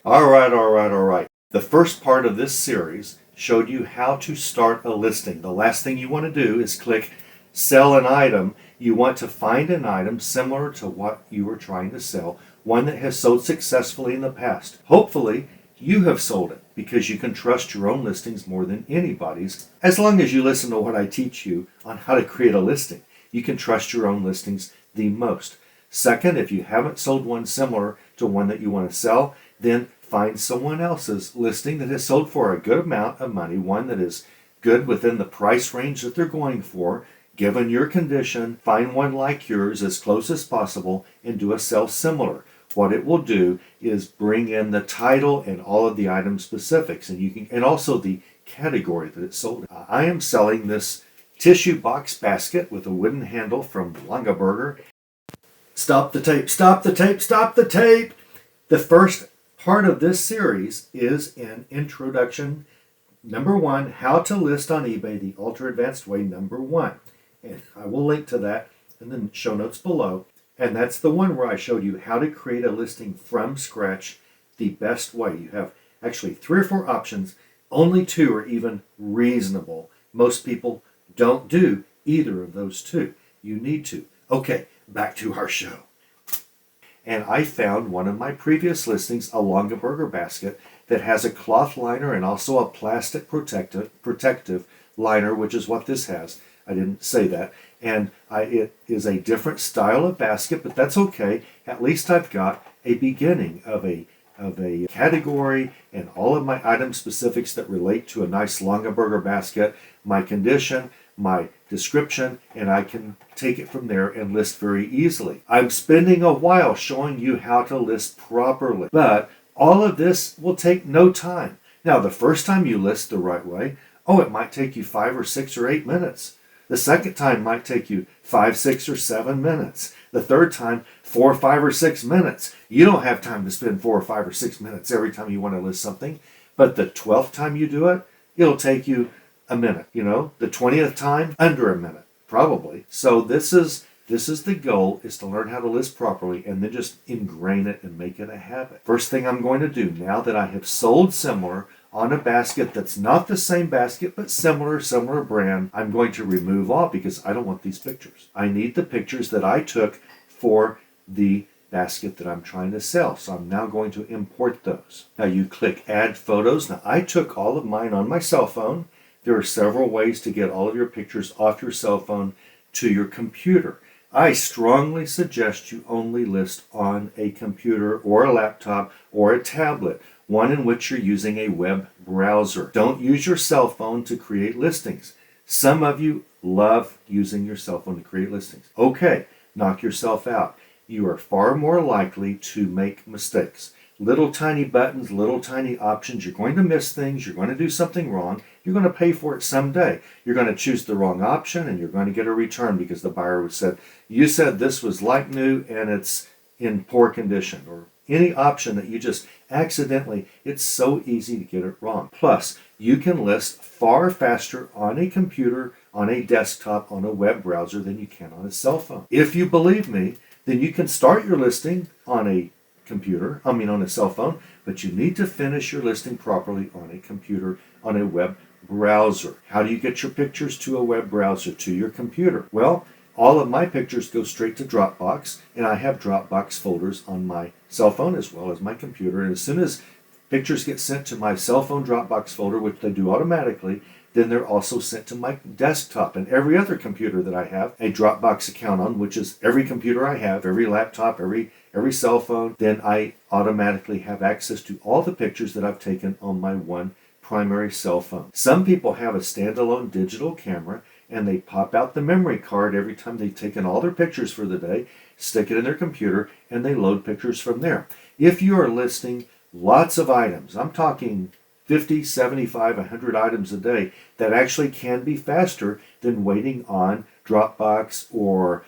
All right, all right, all right. The first part of this series showed you how to start a listing. The last thing you want to do is click sell an item. You want to find an item similar to what you were trying to sell, one that has sold successfully in the past. Hopefully, you have sold it because you can trust your own listings more than anybody's. As long as you listen to what I teach you on how to create a listing, you can trust your own listings the most. Second, if you haven't sold one similar to one that you want to sell, then find someone else's listing that has sold for a good amount of money, one that is good within the price range that they're going for. Given your condition, find one like yours as close as possible and do a sell similar. What it will do is bring in the title and all of the item specifics, and also the category that it's sold in. I am selling this tissue box basket with a wooden handle from Longaberger. Stop the tape, stop the tape, stop the tape! The first part of this series is an introduction. Number 1, how to list on eBay the ultra advanced way, number 1. And I will link to that in the show notes below. And that's the one where I showed you how to create a listing from scratch the best way. You have actually 3 or 4 options. Only 2 are even reasonable. Most people don't do either of those 2. You need to. Okay, back to our show. And I found one of my previous listings, a Longaberger basket, that has a cloth liner and also a plastic protective liner, which is what this has. I didn't say that. And it is a different style of basket, but that's okay. At least I've got a beginning of a category and all of my item specifics that relate to a nice Longaberger basket, my condition, my description, and I can take it from there and list very easily. I'm spending a while showing you how to list properly, but all of this will take no time. Now, the first time you list the right way, it might take you 5 or 6 or 8 minutes. The second time might take you 5, 6, or 7 minutes. The third time, 4, 5, or 6 minutes. You don't have time to spend 4 or 5 or 6 minutes every time you want to list something, but the 12th time you do it, it'll take you a minute. The 20th time, under a minute, probably. So this is the goal, is to learn how to list properly and then just ingrain it and make it a habit. First thing I'm going to do, now that I have sold similar on a basket that's not the same basket but similar brand, I'm going to remove all because I don't want these pictures. I need the pictures that I took for the basket that I'm trying to sell. So I'm now going to import those. Now you click add photos. Now I took all of mine on my cell phone. There are several ways to get all of your pictures off your cell phone to your computer. I strongly suggest you only list on a computer or a laptop or a tablet, one in which you're using a web browser. Don't use your cell phone to create listings. Some of you love using your cell phone to create listings. Okay, knock yourself out. You are far more likely to make mistakes. Little tiny buttons, little tiny options. You're going to miss things. You're going to do something wrong. You're going to pay for it someday. You're going to choose the wrong option and you're going to get a return because the buyer said, you said this was like new and it's in poor condition, or any option that you just accidentally, it's so easy to get it wrong. Plus, you can list far faster on a computer, on a desktop, on a web browser than you can on a cell phone. If you believe me, then you can start your listing on a on a cell phone, but you need to finish your listing properly on a computer, on a web browser. How do you get your pictures to a web browser, to your computer? Well, all of my pictures go straight to Dropbox, and I have Dropbox folders on my cell phone as well as my computer. And as soon as pictures get sent to my cell phone Dropbox folder, which they do automatically, then they're also sent to my desktop and every other computer that I have a Dropbox account on, which is every computer I have, every laptop, every cell phone. Then I automatically have access to all the pictures that I've taken on my one primary cell phone. Some people have a standalone digital camera and they pop out the memory card every time they've taken all their pictures for the day, stick it in their computer, and they load pictures from there. If you are listing lots of items, I'm talking 50, 75, 100 items a day, that actually can be faster than waiting on Dropbox or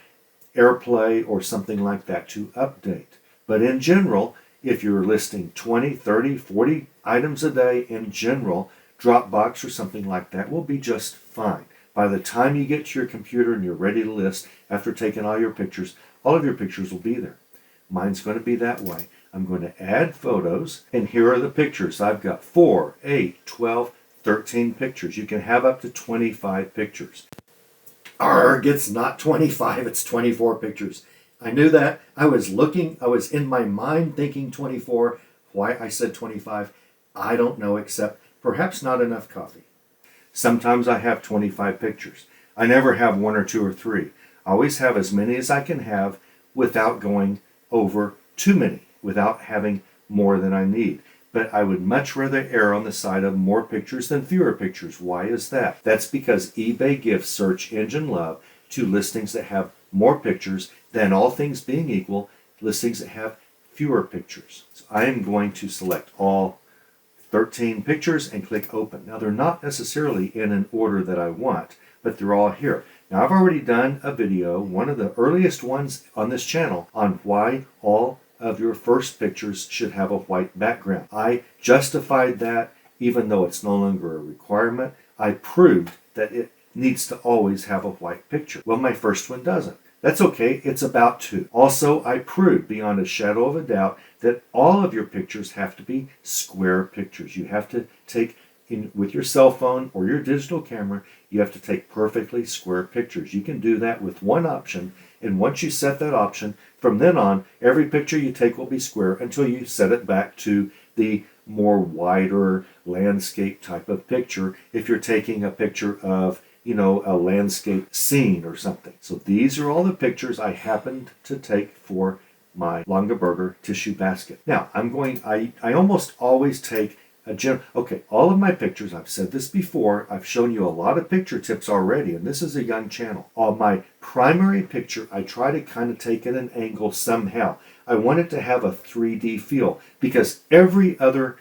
AirPlay or something like that to update. But in general, if you're listing 20, 30, 40 items a day, in general, Dropbox or something like that will be just fine. By the time you get to your computer and you're ready to list, after taking all of your pictures will be there. Mine's going to be that way. I'm going to add photos, and here are the pictures. I've got 4, 8, 12, 13 pictures. You can have up to 25 pictures. Arg, it's not 25, it's 24 pictures. I knew that. I was in my mind thinking 24. Why I said 25, I don't know, except perhaps not enough coffee. Sometimes I have 25 pictures. I never have 1 or 2 or 3. I always have as many as I can have without going over too many, without having more than I need. But I would much rather err on the side of more pictures than fewer pictures. Why is that? That's because eBay gives search engine love to listings that have more pictures than, all things being equal, listings that have fewer pictures. So I am going to select all 13 pictures and click open. Now they're not necessarily in an order that I want, but they're all here. Now I've already done a video, one of the earliest ones on this channel, on why all of your first pictures should have a white background. I justified that even though it's no longer a requirement. I proved that it needs to always have a white picture. Well, my first one doesn't. That's okay, it's about to. Also, I proved beyond a shadow of a doubt that all of your pictures have to be square pictures. You have to take, with your cell phone or your digital camera, you have to take perfectly square pictures. You can do that with one option, and once you set that option, from then on, every picture you take will be square until you set it back to the more wider landscape type of picture if you're taking a picture of, a landscape scene or something. So these are all the pictures I happened to take for my Longaberger tissue basket. Now, I almost always take all of my pictures, I've said this before, I've shown you a lot of picture tips already, and this is a young channel. On my primary picture, I try to kind of take it an angle somehow. I want it to have a 3D feel, because every other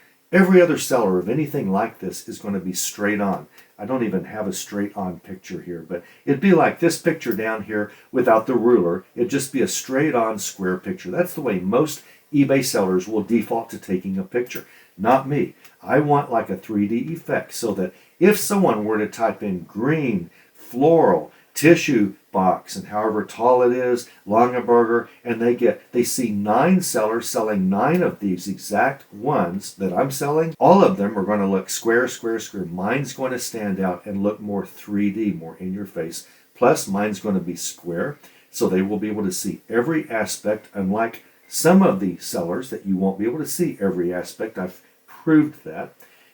seller of anything like this is going to be straight on. I don't even have a straight on picture here, but it'd be like this picture down here without the ruler. It'd just be a straight on square picture. That's the way most eBay sellers will default to taking a picture. Not me. I want like a 3D effect so that if someone were to type in green, floral, tissue box, and however tall it is, Longaberger, and they see 9 sellers selling 9 of these exact ones that I'm selling, all of them are going to look square, square, square. Mine's going to stand out and look more 3D, more in your face. Plus, mine's going to be square, so they will be able to see every aspect, unlike some of the sellers that you won't be able to see every aspect. I've proved that.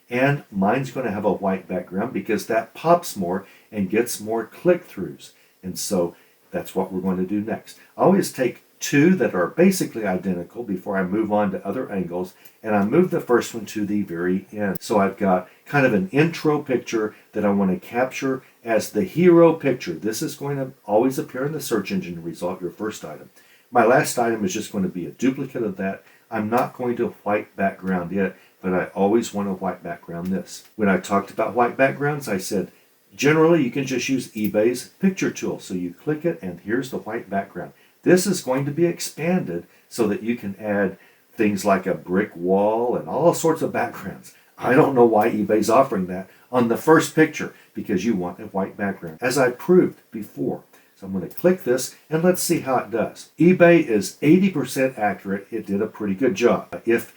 And mine's going to have a white background because that pops more and gets more click-throughs. And so that's what we're going to do next. I always take 2 that are basically identical before I move on to other angles, and I move the first one to the very end. So I've got kind of an intro picture that I want to capture as the hero picture. This is going to always appear in the search engine result, your first item. My last item is just going to be a duplicate of that. I'm not going to white background yet, but I always want a white background this. When I talked about white backgrounds, I said, generally you can just use eBay's picture tool. So you click it and here's the white background. This is going to be expanded so that you can add things like a brick wall and all sorts of backgrounds. I don't know why eBay's offering that on the first picture, because you want a white background, as I proved before. So I'm going to click this and let's see how it does. eBay is 80% accurate. It did a pretty good job. If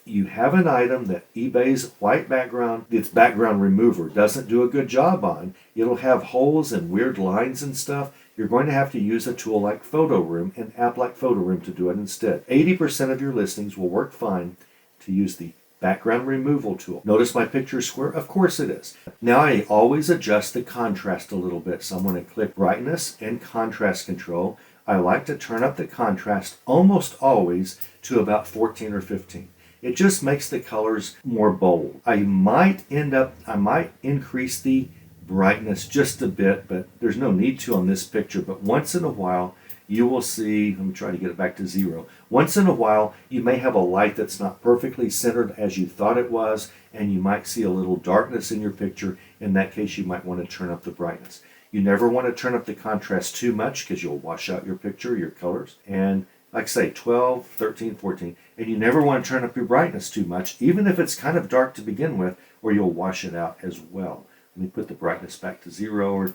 you have an item that eBay's white background, its background remover doesn't do a good job on, it'll have holes and weird lines and stuff. You're going to have to use a tool like PhotoRoom, an app like PhotoRoom, to do it instead. 80% of your listings will work fine to use the background removal tool. Notice my picture is square? Of course it is. Now I always adjust the contrast a little bit. So I'm going to click brightness and contrast control. I like to turn up the contrast almost always to about 14 or 15. It just makes the colors more bold. I might increase the brightness just a bit, but there's no need to on this picture. But once in a while, you will see, let me try to get it back to 0. Once in a while, you may have a light that's not perfectly centered as you thought it was, and you might see a little darkness in your picture. In that case, you might want to turn up the brightness. You never want to turn up the contrast too much because you'll wash out your picture, your colors. And like I say, 12, 13, 14. And you never want to turn up your brightness too much, even if it's kind of dark to begin with, or you'll wash it out as well. Let me put the brightness back to 0 or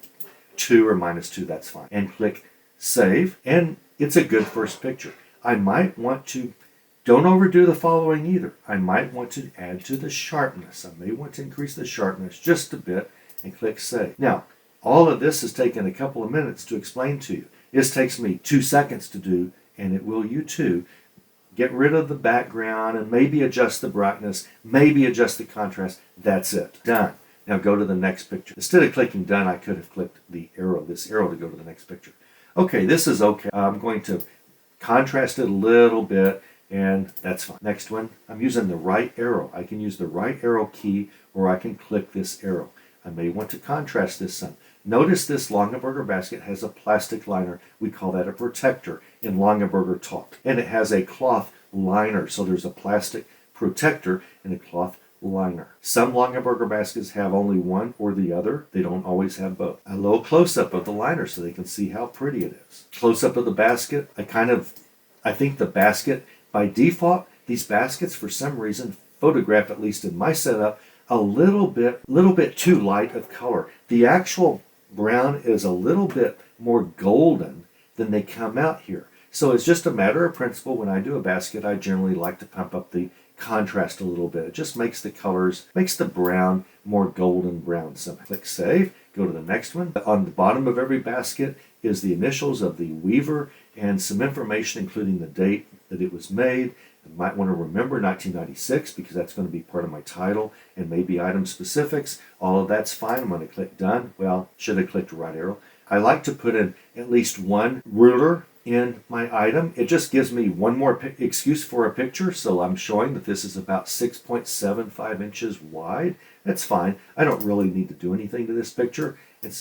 2 or -2, that's fine. And click Save, and it's a good first picture. I might want to Don't overdo the following either. I might want to add to the sharpness. I may want to increase the sharpness just a bit and click Save. Now, all of this has taken a couple of minutes to explain to you. This takes me 2 seconds to do, and it will you too. Get rid of the background and maybe adjust the brightness, maybe adjust the contrast. That's it. Done. Now go to the next picture. Instead of clicking done, I could have clicked the arrow, this arrow to go to the next picture. Okay, this is okay. I'm going to contrast it a little bit, and that's fine. Next one, I'm using the right arrow. I can use the right arrow key, or I can click this arrow. I may want to contrast this some. Notice this Longaberger basket has a plastic liner. We call that a protector in Longaberger talk. And it has a cloth liner. So there's a plastic protector and a cloth liner. Some Longaberger baskets have only one or the other. They don't always have both. A little close-up of the liner so they can see how pretty it is. Close-up of the basket. I think the basket, by default, these baskets for some reason photograph, at least in my setup, a little bit too light of color. The actual brown is a little bit more golden than they come out here. So it's just a matter of principle. When I do a basket, I generally like to pump up the contrast a little bit. It just makes the colors, makes the brown more golden brown. So click Save, go to the next one. On the bottom of every basket is the initials of the weaver and some information including the date that it was made. I might want to remember 1996 because that's going to be part of my title, and maybe item specifics. All of that's fine. I'm going to click Done. Well, should have clicked the right arrow. I like to put in at least one ruler in my item. It just gives me one more excuse for a picture, so I'm showing that this is about 6.75 inches wide. That's fine. I don't really need to do anything to this picture.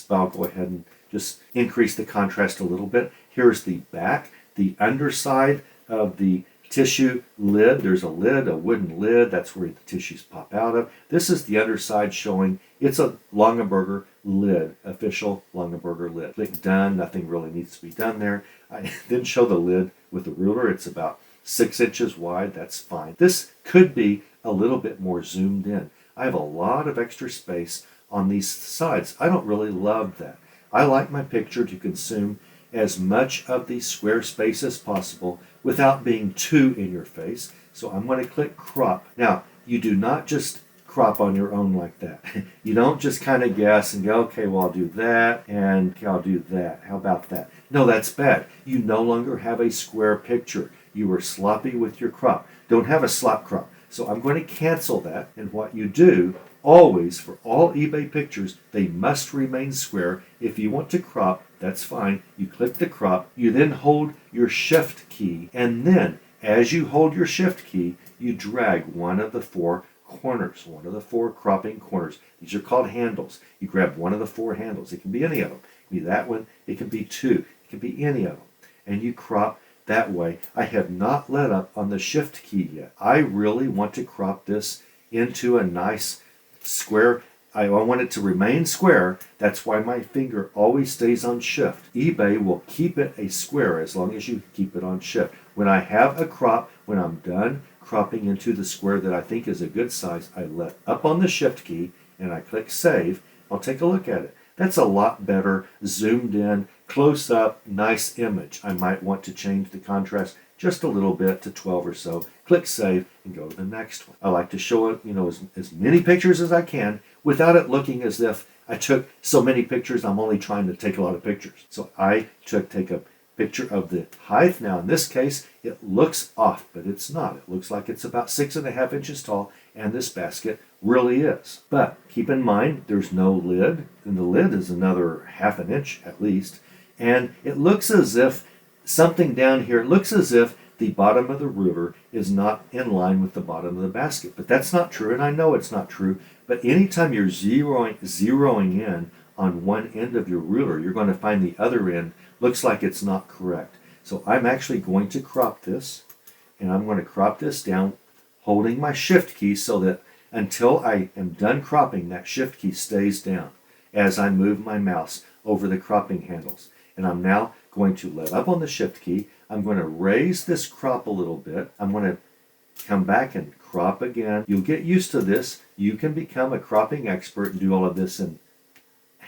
I'll go ahead and just increase the contrast a little bit. Here's the back, the underside of the tissue lid. There's a lid, a wooden lid. That's where the tissues pop out of. This is the underside showing it's a Longaberger lid, official Longaberger lid. Click Done. Nothing really needs to be done there. I then show the lid with the ruler. It's about 6 inches wide. That's fine. This could be a little bit more zoomed in. I have a lot of extra space on these sides. I don't really love that. I like my picture to consume as much of the square space as possible without being too in your face. So I'm going to click Crop. Now, you do not just crop on your own like that. You don't just kind of guess and go, okay, well, I'll do that, and okay, I'll do that. How about that? No, that's bad. You no longer have a square picture. You were sloppy with your crop. Don't have a slop crop. So I'm going to cancel that, and what you do always, for all eBay pictures, they must remain square. If you want to crop, that's fine. You click the crop. You then hold your Shift key, and then as you hold your Shift key, you drag one of the four corners, one of the four cropping corners. These are called handles. You grab one of the four handles. It can be any of them. It can be that one. It can be two. It can be any of them. And you crop that way. I have not let up on the Shift key yet. I really want to crop this into a nice square. I want it to remain square. That's why my finger always stays on Shift. eBay will keep it a square as long as you keep it on Shift. When I have a crop, when I'm done cropping into the square that I think is a good size, I let up on the Shift key and I click Save. I'll take a look at it. That's a lot better, zoomed in, close up, nice image. I might want to change the contrast just a little bit to 12 or so. Click Save and go to the next one. I like to show it, as many pictures as I can without it looking as if I took so many pictures. I'm only trying to take a lot of pictures. So I take a picture of the height. Now in this case, it looks off, but it's not. It looks like it's about 6.5 inches tall, and this basket really is. But keep in mind, there's no lid, and the lid is another 1/2 inch at least. And it looks as if something down here, it looks as if the bottom of the ruler is not in line with the bottom of the basket. But that's not true, and I know it's not true. But anytime you're zeroing in on one end of your ruler, you're going to find the other end looks like it's not correct. So I'm actually going to crop this, and I'm going to crop this down holding my Shift key so that until I am done cropping, that Shift key stays down as I move my mouse over the cropping handles. And I'm now going to let up on the Shift key. I'm going to raise this crop a little bit. I'm going to come back and crop again. You'll get used to this. You can become a cropping expert and do all of this in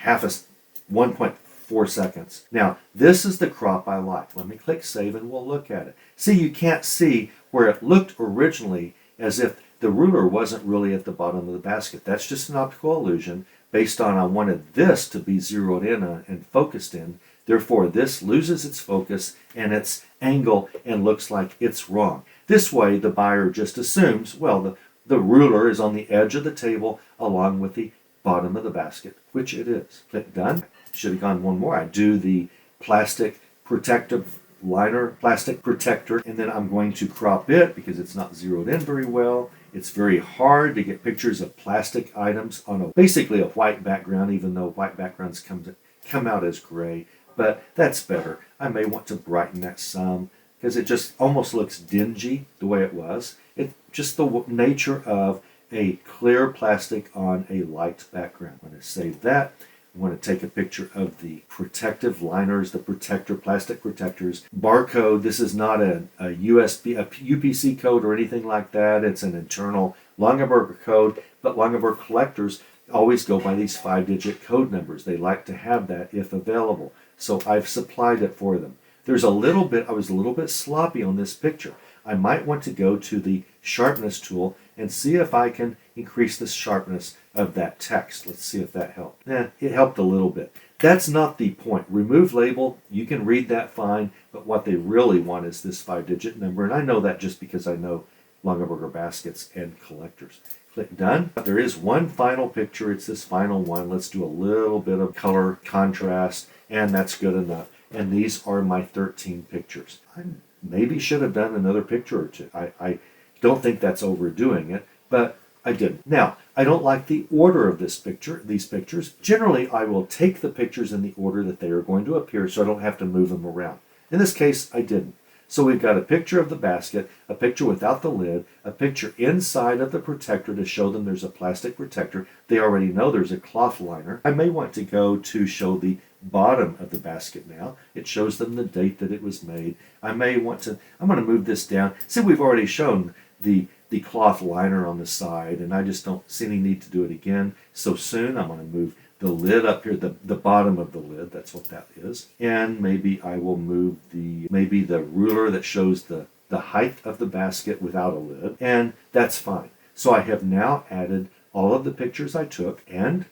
1.5 4 seconds. Now, this is the crop I like. Let me click save and we'll look at it. See, you can't see where it looked originally as if the ruler wasn't really at the bottom of the basket. That's just an optical illusion based on I wanted this to be zeroed in and focused in. Therefore, this loses its focus and its angle and looks like it's wrong. This way, the buyer just assumes, well, the ruler is on the edge of the table along with the bottom of the basket, which it is. Click done. Should have gone one more. I do the plastic protective liner, plastic protector, and then I'm going to crop it because it's not zeroed in very well. It's very hard to get pictures of plastic items on basically a white background, even though white backgrounds come out as gray, but that's better. I may want to brighten that some because it just almost looks dingy the way it was. It's just the nature of a clear plastic on a light background. I'm going to save that. I want to take a picture of the protective liners, the plastic protectors. Barcode, this is not a UPC code or anything like that. It's an internal Longaberger code, but Longaberger collectors always go by these 5-digit code numbers. They like to have that if available. So I've supplied it for them. I was a little bit sloppy on this picture. I might want to go to the sharpness tool and see if I can increase the sharpness of that text. Let's see if that helped. It helped a little bit. That's not the point. Remove label, you can read that fine, but what they really want is this 5-digit number, and I know that just because I know Longaberger baskets and collectors. Click done. There is one final picture. It's this final one. Let's do a little bit of color contrast, and that's good enough. And these are my 13 pictures. I maybe should have done another picture or two. I don't think that's overdoing it, but I didn't. Now, I don't like the order of these pictures. Generally, I will take the pictures in the order that they are going to appear so I don't have to move them around. In this case, I didn't. So we've got a picture of the basket, a picture without the lid, a picture inside of the protector to show them there's a plastic protector. They already know there's a cloth liner. I may want to go to show the bottom of the basket now. It shows them the date that it was made. I'm going to move this down. See, we've already shown the cloth liner on the side, and I just don't see any need to do it again so soon. I'm going to move the lid up here, the bottom of the lid, that's what that is. And maybe I will move the ruler that shows the height of the basket without a lid, and that's fine. So I have now added all of the pictures I took, and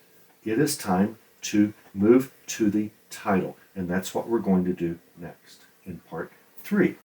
it is time to move to the title. And that's what we're going to do next in part 3.